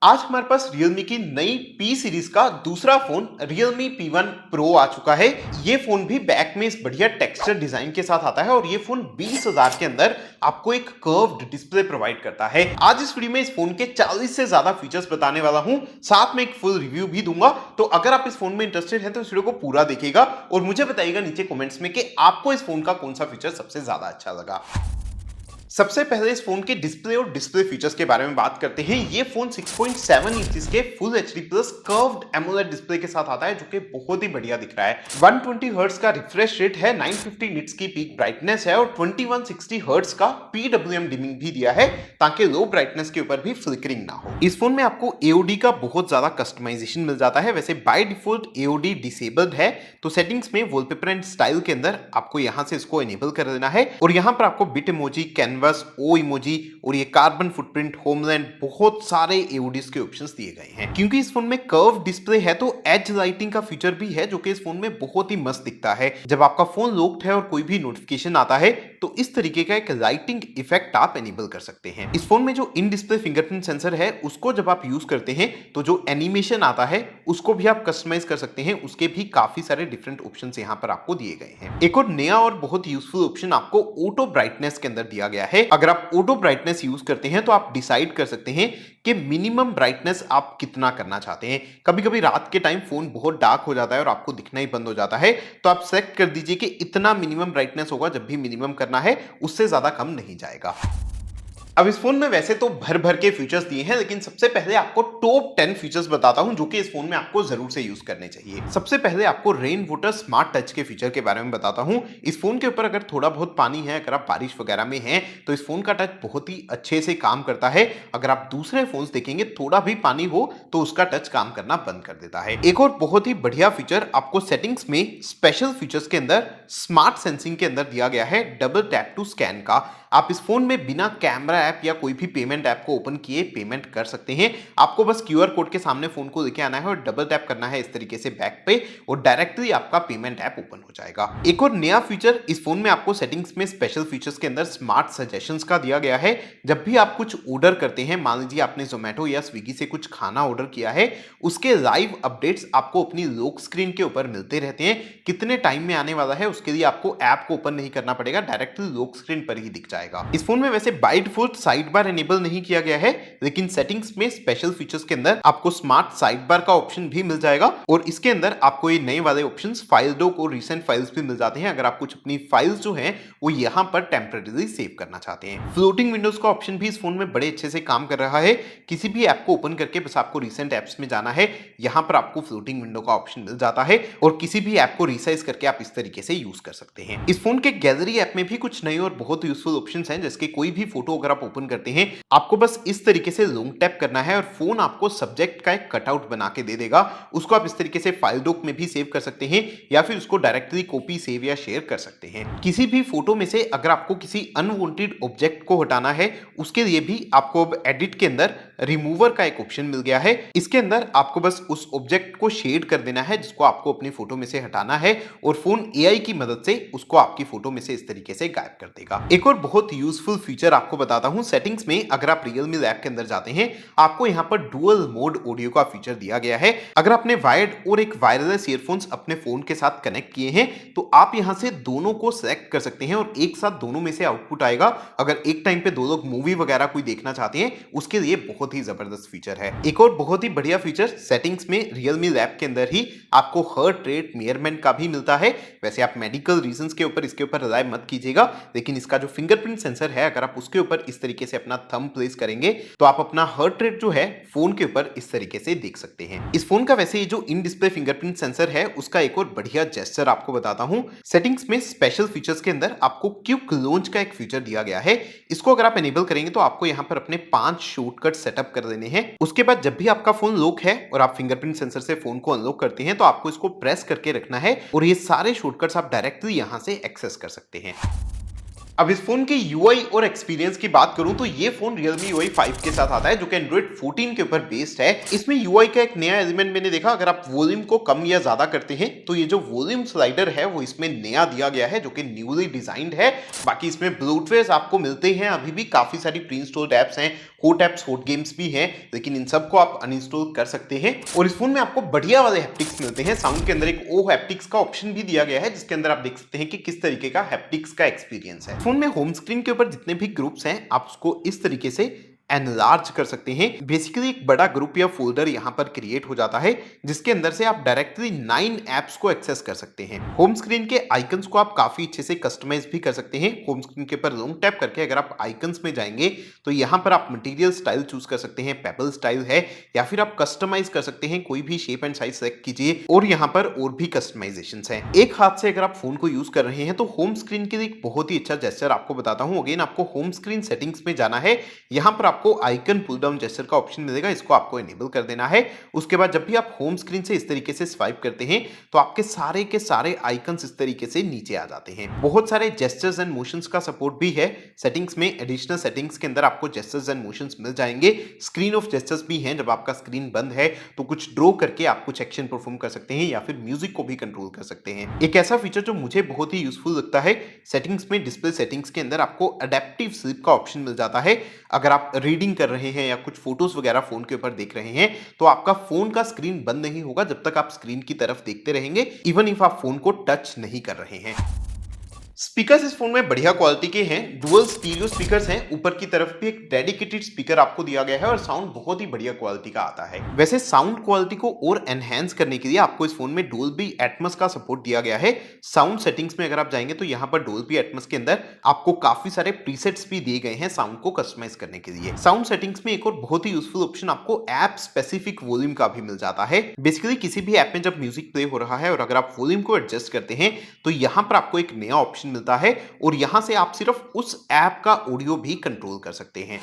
आज हमारे पास Realme की नई P सीरीज का दूसरा फोन Realme P1 Pro आ चुका है। ये फोन भी बैक में इस बढ़िया टेक्सचर डिजाइन के साथ आता है और ये फोन 20,000 के अंदर आपको एक कर्व्ड डिस्प्ले प्रोवाइड करता है। आज इस वीडियो में इस फोन के 40 से ज्यादा फीचर्स बताने वाला हूं, साथ में एक फुल रिव्यू भी दूंगा। तो अगर आप इस फोन में इंटरेस्टेड हैं तो इस वीडियो को पूरा देखिएगा और मुझे बताइएगा नीचे कमेंट्स में कि आपको इस फोन का कौन सा फीचर सबसे ज्यादा अच्छा लगा। सबसे पहले इस फोन के डिस्प्ले और डिस्प्ले फीचर्स के बारे में बात करते हैं। ये फोन 6.7 इंचेस के full HD plus curved AMOLED display के साथ आता है, जो कि बहुत ही बढ़िया दिख रहा है। 120 हर्ट्ज का रिफ्रेश रेट है, 950 निट्स की पीक ब्राइटनेस है और 2160 हर्ट्ज का पीडब्ल्यूएम डिमिंग भी दिया है ताकि लो ब्राइटनेस के ऊपर भी फ्लिकरिंग ना हो। इस फोन में आपको एओडी का बहुत ज्यादा कस्टमाइजेशन मिल जाता है। वैसे बाय डिफॉल्ट एओडी डिसेबल्ड है, तो सेटिंग्स में वॉलपेपर एंड स्टाइल के अंदर आपको यहां से इसको एनेबल कर देना है और यहां पर आपको बिट इमोजी, कैनवस, ओ इमोजी और ये कार्बन फुटप्रिंट, होमलैंड, बहुत सारे एओडीज के ऑप्शंस दिए गए हैं। क्योंकि इस फोन में कर्व डिस्प्ले है तो एज लाइटिंग का फीचर भी है, जो कि इस फोन में बहुत ही मस्त दिखता है। जब आपका फोन लॉक्ड है और कोई भी नोटिफिकेशन आता है तो इस तरीके का एक लाइटिंग इफेक्ट आप एनेबल कर सकते हैं। इस फोन में जो इन डिस्प्ले फिंगरप्रिंट सेंसर है उसको जब आप यूज करते हैं तो जो एनिमेशन आता है उसको भी आप कस्टमाइज कर सकते हैं। उसके भी काफी सारे डिफरेंट ऑप्शंस यहाँ पर आपको दिए गए हैं। एक और नया और बहुत यूजफुल ऑप्शन आपको ऑटो ब्राइटनेस के अंदर दिया गया है। अगर आप ऑटो ब्राइटनेस यूज करते हैं तो आप डिसाइड कर सकते हैं कि मिनिमम ब्राइटनेस आप कितना करना चाहते हैं। कभी कभी रात के टाइम फोन बहुत डार्क हो जाता है और आपको दिखना ही बंद हो जाता है, तो आप सेलेक्ट कर दीजिए कि इतना मिनिमम ब्राइटनेस होगा। जब भी मिनिमम करना है उससे ज्यादा कम नहीं जाएगा। अब इस फोन में वैसे तो भर भर के फीचर्स दिए हैं, लेकिन सबसे पहले आपको टॉप 10 फीचर्स बताता हूं जो कि इस फोन में आपको जरूर से यूज करने चाहिए। सबसे पहले आपको रेन वाटर स्मार्ट टच के फीचर के बारे में बताता हूं। इस फोन के ऊपर अगर थोड़ा बहुत पानी है, अगर आप बारिश वगैरह में हैं, तो इस फोन का टच बहुत ही अच्छे से काम करता है। अगर आप दूसरे फोन देखेंगे थोड़ा भी पानी हो तो उसका टच काम करना बंद कर देता है। एक और बहुत ही बढ़िया फीचर आपको सेटिंग्स में स्पेशल फीचर्स के अंदर स्मार्ट सेंसिंग के अंदर दिया गया है, डबल टैप टू स्कैन का। आप इस फोन में बिना कैमरा ऐप या कोई भी पेमेंट ऐप को ओपन किए पेमेंट कर सकते हैं। आपको बस क्यूआर कोड के सामने फोन को लेके आना है और डबल टैप करना है इस तरीके से बैक पे और डायरेक्टली आपका पेमेंट ऐप ओपन हो जाएगा। एक और नया फीचर इस फोन में आपको सेटिंग्स में स्पेशल फीचर्स के अंदर स्मार्ट सजेशंस का दिया गया है। जब भी आप कुछ ऑर्डर करते हैं, मान लीजिए आपने जोमेटो या स्विगी से कुछ खाना ऑर्डर किया है, उसके लाइव अपडेट्स आपको अपनी लॉक स्क्रीन के ऊपर मिलते रहते हैं। कितने टाइम में आने वाला है उसके लिए आपको ऐप को ओपन नहीं करना पड़ेगा, डायरेक्टली लॉक स्क्रीन पर ही दिख जाएगा। इस फोन में वैसे by default side bar enable नहीं किया गया है, लेकिन सेटिंग्स में स्पेशल फीचर्स के अंदर आपको स्मार्ट साइड बार का ऑप्शन भी मिल जाएगा और इसके अंदर आपको ये नए वाले ऑप्शंस फाइल डॉक और रीसेंट फाइल्स भी मिल जाते हैं। अगर आप कुछ अपनी फाइल्स जो हैं वो यहाँ पर टेम्परेरीली सेव करना चाहते हैं। फ्लोटिंग विंडोज का ऑप्शन भी इस फोन में बड़े अच्छे से काम कर रहा है। किसी भी ऐप को ओपन करके बस आपको रीसेंट एप्स में जाना है, यहाँ पर आपको फ्लोटिंग विंडो का ऑप्शन मिल जाता है और किसी भी ऐप को रिसाइज करके आप इस तरीके से यूज कर सकते हैं। इस फोन के गैलरी ऐप में भी कुछ नए और बहुत यूजफुल ऑप्शंस हैं, जैसे कोई भी फोटो अगर आप ओपन करते हैं आपको बस इस तरीके से लॉन्ग टैप करना है और फोन आपको सब्जेक्ट का एक कटआउट बना के दे देगा। उसको आप इस तरीके से फाइल डॉक में भी सेव कर सकते हैं या फिर उसको डायरेक्टली कॉपी, सेव या शेयर कर सकते हैं। किसी भी फोटो में से अगर आपको किसी अनवांटेड ऑब्जेक्ट को हटाना है उसके लिए भी आपको अब एडिट के अंदर रिमूवर का एक ऑप्शन मिल गया है। इसके अंदर आपको बस उस ऑब्जेक्ट को शेड कर देना है जिसको आपको अपनी फोटो में से हटाना है और फोन एआई की मदद से उसको आपकी फोटो में से इस तरीके से गायब कर देगा। एक और बहुत यूजफुल फीचर आपको बताता हूं। सेटिंग्स में अगर आप Realme लैब के अंदर जाते हैं आपको यहां पर डुअल मोड ऑडियो का फीचर दिया गया है। अगर आपने वायर्ड और एक वायरलेस ईयरफोन्स अपने फोन के साथ कनेक्ट किए हैं तो आप यहां से दोनों को सेलेक्ट कर सकते हैं और एक साथ दोनों में से आउटपुट आएगा। अगर एक टाइम पे दो लोग मूवी वगैरह कोई देखना चाहते हैं उसके लिए बहुत ही जबरदस्त फीचर है। एक और बहुत ही बढ़िया फीचर सेटिंग्स में Realme लैब के अंदर ही आपको हार्ट रेट मेजरमेंट का भी मिलता है। वैसे आप मेडिकल रीजंस के ऊपर इसके ऊपर रिलाय मत कीजिएगा, लेकिन इसका जो फिंगरप्रिंट सेंसर है अगर आप उसके ऊपर इस तरीके से अपना थंब प्लेस करेंगे तो आप अपना हार्ट रेट जो है फोन के ऊपर इस तरीके से देख सकते हैं। इस फोन का वैसे ये जो इन डिस्प्ले फिंगरप्रिंट सेंसर है उसका एक और बढ़िया जेस्चर आपको बताता हूं। सेटिंग्स में स्पेशल फीचर्स के अंदर आपको क्विक लॉन्च का एक फीचर दिया गया है। इसको अगर आप एनेबल करेंगे तो आपको यहाँ पर अपने 5 शॉर्टकट सेटअप कर देने हैं। उसके बाद जब भी आपका फोन लॉक है और आप फिंगरप्रिंट सेंसर से फोन को अनलॉक करते हैं तो आपको इसको प्रेस करके रखना है और ये सारे शॉर्टकट्स आप डायरेक्टली यहाँ से एक्सेस कर सकते हैं। अब इस फोन के यूआई और एक्सपीरियंस की बात करूं तो ये फोन Realme UI 5 के साथ आता है जो कि Android 14 के ऊपर बेस्ड है। इसमें यूआई का एक नया एलिमेंट मैंने देखा, अगर आप वॉल्यूम को कम या ज्यादा करते हैं तो ये जो वॉल्यूम स्लाइडर है वो इसमें नया दिया गया है जो कि न्यूली डिजाइंड है। बाकी इसमें ब्लूटवेयर आपको मिलते हैं, अभी भी काफी सारी प्री इंस्टॉल्ड एप्स हैं होट एप्स, होट गेम्स भी हैं, लेकिन इन सबको आप अनइंस्टॉल कर सकते हैं। और इस फोन में आपको बढ़िया वाले हैप्टिक्स मिलते हैं। साउंड के अंदर एक ओ हैप्टिक्स का ऑप्शन भी दिया गया है, जिसके अंदर आप देख सकते हैं कि किस तरीके का हैप्टिक्स का एक्सपीरियंस है। फोन में होम स्क्रीन के ऊपर जितने भी ग्रुप्स हैं, आप उसको इस तरीके से एनलार्ज कर सकते हैं। बेसिकली एक बड़ा ग्रुप या फोल्डर यहाँ पर क्रिएट हो जाता है, जिसके अंदर से आप डायरेक्टली 9 एप्स को एक्सेस कर सकते हैं। होम स्क्रीन के आइकन्स को आप काफी अच्छे से कस्टमाइज भी कर सकते हैं। होम स्क्रीन के ऊपर लॉन्ग टैप करके अगर आप आइकन्स में जाएंगे तो यहाँ पर आप मटेरियल स्टाइल चूज कर सकते हैं, पेबल स्टाइल है, या फिर आप कस्टमाइज कर सकते हैं। कोई भी शेप एंड साइज सेलेक्ट कीजिए और यहाँ पर और भी कस्टमाइजेशन है। एक हाथ से अगर आप फोन को यूज कर रहे हैं तो होम स्क्रीन के लिए एक बहुत ही अच्छा जेस्चर आपको बताता हूँ। अगेन आपको होम स्क्रीन सेटिंग्स में जाना है। यहाँ पर आपको आइकन पुल डाउन जेस्चर का ऑप्शन मिलेगा, इसको आपको इनेबल कर देना है। उसके बाद जब भी आप होम स्क्रीन से इस तरीके से स्वाइप करते हैं तो आपके सारे के सारे आइकन्स इस तरीके से नीचे आ जाते हैं। बहुत सारे जेस्चर्स एंड मोशंस का सपोर्ट भी है सेटिंग्स में। एडिशनल सेटिंग्स के अंदर आपको जेस्चर्स एंड मोशंस मिल जाएंगे। स्क्रीन ऑफ जेस्चर्स भी हैं, जब आपका स्क्रीन बंद है तो कुछ ड्रॉ करके आप कुछ एक्शन परफॉर्म कर सकते हैं या फिर म्यूजिक को भी कंट्रोल कर सकते हैं। एक ऐसा फीचर जो मुझे बहुत ही यूजफुल लगता है, सेटिंग्स में डिस्प्ले सेटिंग्स के अंदर आपको अडेप्टिव स्लीप का ऑप्शन मिल जाता है। अगर आप रीडिंग कर रहे हैं या कुछ फोटोज वगैरह फोन के ऊपर देख रहे हैं तो आपका फोन का स्क्रीन बंद नहीं होगा जब तक आप स्क्रीन की तरफ देखते रहेंगे, इवन इफ आप फोन को टच नहीं कर रहे हैं। स्पीकर्स इस फोन में बढ़िया क्वालिटी के हैं। डुअल स्टीरियो स्पीकर्स हैं, ऊपर की तरफ भी एक डेडिकेटेड स्पीकर आपको दिया गया है और साउंड बहुत ही बढ़िया क्वालिटी का आता है। वैसे साउंड क्वालिटी को और एनहेंस करने के लिए आपको इस फोन में डोल्बी एटमॉस का सपोर्ट दिया गया है। साउंड सेटिंग्स में अगर आप जाएंगे तो यहाँ पर डोल्बी एटमॉस के अंदर आपको काफी सारे प्रीसेट्स भी दिए गए हैं साउंड को कस्टमाइज करने के लिए। साउंड सेटिंग्स में एक और बहुत ही यूजफुल ऑप्शन आपको ऐप स्पेसिफिक वॉल्यूम का भी मिल जाता है। बेसिकली किसी भी ऐप में जब म्यूजिक प्ले हो रहा है और अगर आप वॉल्यूम को एडजस्ट करते हैं तो यहाँ पर आपको एक नया ऑप्शन मिलता है और यहां से आप सिर्फ उस ऐप का ऑडियो भी कंट्रोल कर सकते हैं।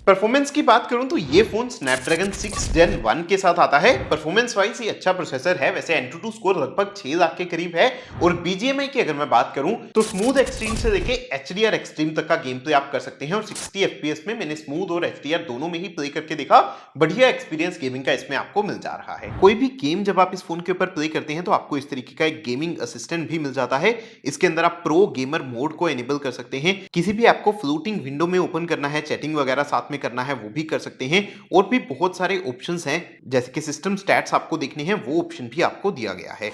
परफॉर्मेंस की बात करूं तो ये फोन स्नैपड्रैगन 6 Gen 1 के साथ आता है। परफॉर्मेंस वाइज ये अच्छा प्रोसेसर है। वैसे Antutu स्कोर लगभग 6 लाख के करीब है। और BGMI की अगर मैं बात करूं तो स्मूथ एक्सट्रीम से लेके HDR एक्सट्रीम तक का गेम प्ले आप कर सकते हैं और 60 FPS में मैंने स्मूथ और HDR दोनों में ही प्ले करके देखा। बढ़िया एक्सपीरियंस गेमिंग का इसमें आपको मिल जा रहा है। कोई भी गेम जब आप इस फोन के ऊपर प्ले करते हैं तो आपको इस तरीके का एक गेमिंग असिस्टेंट भी मिल जाता है। इसके अंदर आप प्रो गेमर मोड को एनेबल कर सकते हैं। किसी भी ऐप को फ्लोटिंग विंडो में ओपन करना है, चैटिंग वगैरह साथ में करना है, वो भी कर सकते हैं। और भी बहुत सारे ऑप्शंस हैं, जैसे कि सिस्टम स्टैट्स आपको देखने हैं, वो ऑप्शन भी आपको दिया गया है।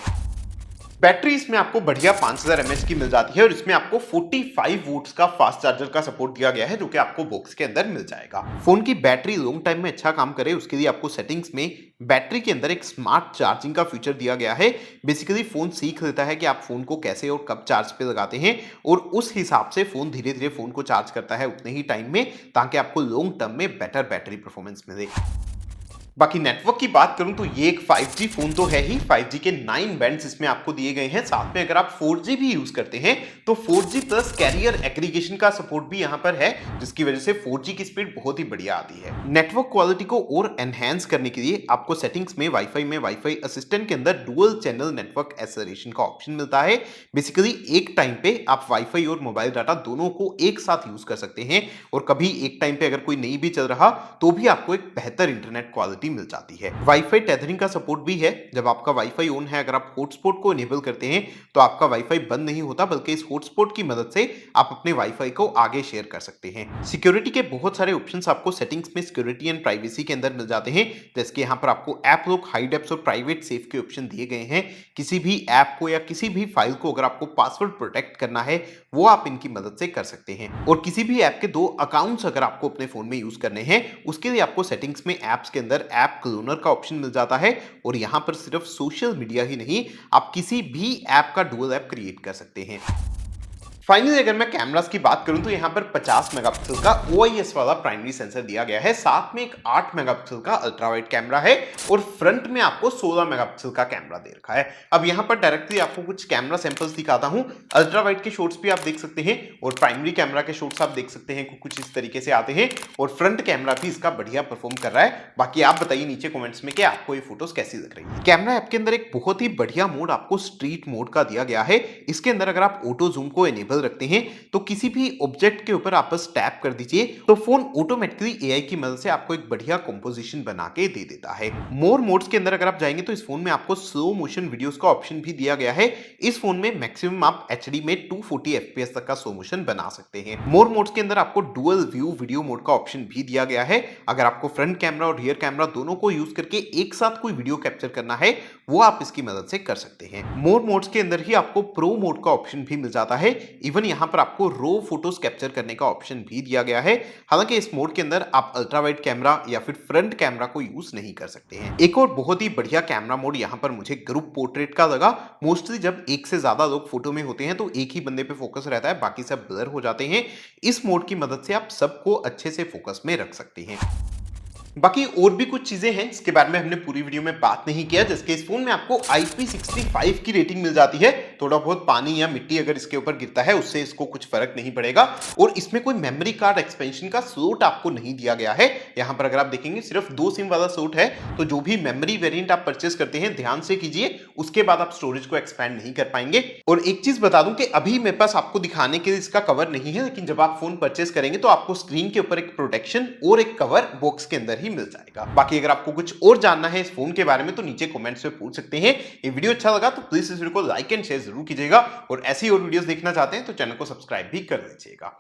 बैटरी इसमें आपको बढ़िया 5000 mAh की मिल जाती है और इसमें आपको 45 वोल्ट्स का फास्ट चार्जर का सपोर्ट दिया गया है, जो कि आपको बॉक्स के अंदर मिल जाएगा। फोन की बैटरी लॉन्ग टाइम में अच्छा काम करे उसके लिए आपको सेटिंग्स में बैटरी के अंदर एक स्मार्ट चार्जिंग का फीचर दिया गया है। बेसिकली फोन सीख लेता है कि आप फोन को कैसे और कब चार्ज पे लगाते हैं और उस हिसाब से फोन धीरे धीरे फोन को चार्ज करता है उतने ही टाइम में, ताकि आपको लॉन्ग टर्म में बेटर बैटरी परफॉर्मेंस मिले। बाकी नेटवर्क की बात करूं तो ये एक 5G फोन तो है ही। 5G के 9 बैंड्स इसमें आपको दिए गए हैं। साथ में अगर आप 4G भी यूज करते हैं तो 4G प्लस कैरियर एग्रीगेशन का सपोर्ट भी यहां पर है, जिसकी वजह से 4G की स्पीड बहुत ही बढ़िया आती है। नेटवर्क क्वालिटी को और एनहेंस करने के लिए आपको सेटिंग्स में वाईफाई असिस्टेंट के अंदर डुअल चैनल नेटवर्क एक्सेलरेशन का ऑप्शन मिलता है। बेसिकली एक टाइम पे आप वाईफाई और मोबाइल डाटा दोनों को एक साथ यूज कर सकते हैं और कभी एक टाइम पे अगर कोई नहीं भी चल रहा तो भी आपको एक बेहतर इंटरनेट क्वालिटी मिल जाती है। वाईफाई टेथरिंग का सपोर्ट भी है। जब आपका वाईफाई ऑन है, अगर आप हॉटस्पॉट को इनेबल करते हैं तो आपका वाईफाई बंद नहीं होता, बल्कि इस हॉटस्पॉट की मदद से आप अपने वाईफाई को आगे शेयर कर सकते हैं। सिक्योरिटी के बहुत सारे ऑप्शंस आपको सेटिंग्स में सिक्योरिटी एंड प्राइवेसी के अंदर मिल जाते हैं, जैसे कि यहाँ पर आपको ऐप लॉक, हाइड एप्स और प्राइवेट सेफ के ऑप्शन दिए गए हैं। किसी भी ऐप को या किसी भी फाइल को अगर आपको पासवर्ड प्रोटेक्ट करना है वो आप इनकी मदद से कर सकते हैं। और किसी भी ऐप के 2 अकाउंट्स अगर आपको अपने फोन में यूज करने हैं उसके लिए आपको सेटिंग्स में ऐप्स के अंदर ऐप क्लोनर का ऑप्शन मिल जाता है और यहां पर सिर्फ सोशल मीडिया ही नहीं, आप किसी भी ऐप का डुअल ऐप क्रिएट कर सकते हैं। फाइनली अगर मैं कैमरास की बात करूं तो यहां पर 50 मेगापिक्सल का OIS वाला प्राइमरी सेंसर दिया गया है। साथ में एक 8 मेगापिक्सल का अल्ट्रा वाइड कैमरा है और फ्रंट में आपको 16 मेगापिक्सल का कैमरा दे रखा है। अब यहां पर डायरेक्टली आपको कुछ कैमरा सैंपल्स दिखाता हूं। अल्ट्रा वाइड के शॉट्स भी आप देख सकते हैं और प्राइमरी कैमरा के शॉट्स आप देख सकते हैं कुछ इस तरीके से आते हैं और फ्रंट कैमरा भी इसका बढ़िया परफॉर्म कर रहा है। बाकी आप बताइए नीचे कमेंट्स में कि आपको ये फोटोज कैसी लग रही है। कैमरा ऐप के अंदर एक बहुत ही बढ़िया मोड आपको स्ट्रीट मोड का दिया गया है। इसके अंदर अगर आप ऑटो जूम को एनेबल इनेबल रखते हैं तो किसी भी ऑब्जेक्ट के ऊपर आप बस टैप कर दीजिए तो फोन ऑटोमेटिकली एआई की मदद से आपको एक बढ़िया कंपोजिशन बना के दे देता है। मोर मोड्स के अंदर अगर आप जाएंगे तो इस फोन में आपको स्लो मोशन वीडियोस का ऑप्शन भी दिया गया है। इस फोन में मैक्सिमम आप एचडी में 240 एफपीएस तक का स्लो मोशन बना सकते हैं। मोर मोड्स के अंदर आपको डुअल व्यू वीडियो मोड का ऑप्शन भी दिया गया है। अगर आपको फ्रंट कैमरा और रियर कैमरा दोनों को यूज करके एक साथ कोई वीडियो कैप्चर करना है वो आप इसकी मदद से कर सकते हैं। मोर मोड्स के अंदर ही आपको प्रो मोड का ऑप्शन भी मिल जाता है। इवन यहाँ पर आपको रो फोटोज कैप्चर करने का ऑप्शन भी दिया गया है। हालांकि इस मोड के अंदर आप अल्ट्रा वाइड कैमरा या फिर फ्रंट कैमरा को यूज नहीं कर सकते हैं। एक और बहुत ही बढ़िया कैमरा मोड यहाँ पर मुझे ग्रुप पोर्ट्रेट का लगा। मोस्टली जब एक से ज्यादा लोग फोटो में होते हैं तो एक ही बंदे पे फोकस रहता है, बाकी सब ब्लर हो जाते हैं। इस मोड की मदद से आप सबको अच्छे से फोकस में रख सकते हैं। बाकी और भी कुछ चीजें हैं जिसके बारे में हमने पूरी वीडियो में बात नहीं किया। जैसे इस फोन में आपको IP65 की रेटिंग मिल जाती है। थोड़ा बहुत पानी या मिट्टी अगर इसके ऊपर गिरता है उससे इसको कुछ फर्क नहीं पड़ेगा। और इसमें कोई मेमोरी कार्ड एक्सपेंशन का स्लॉट आपको नहीं दिया गया है। यहाँ पर अगर आप देखेंगे सिर्फ 2 सिम वाला स्लॉट है। तो जो भी मेमोरी वेरिएंट आप परचेस करते हैं ध्यान से कीजिए, उसके बाद आप स्टोरेज को एक्सपैंड नहीं कर पाएंगे। और एक चीज बता दूं कि अभी मेरे पास आपको दिखाने के लिए इसका कवर नहीं है, लेकिन जब आप फोन परचेस करेंगे तो आपको स्क्रीन के ऊपर एक प्रोटेक्शन और एक कवर बॉक्स के अंदर ही मिल जाएगा। बाकी अगर आपको कुछ और जानना है इस फोन के बारे में तो नीचे कमेंट्स में पूछ सकते हैं। ये वीडियो अच्छा लगा तो प्लीज इस वीडियो को लाइक एंड शेयर जरूर कीजिएगा और ऐसी और वीडियोस देखना चाहते हैं तो चैनल को सब्सक्राइब भी कर लीजिएगा।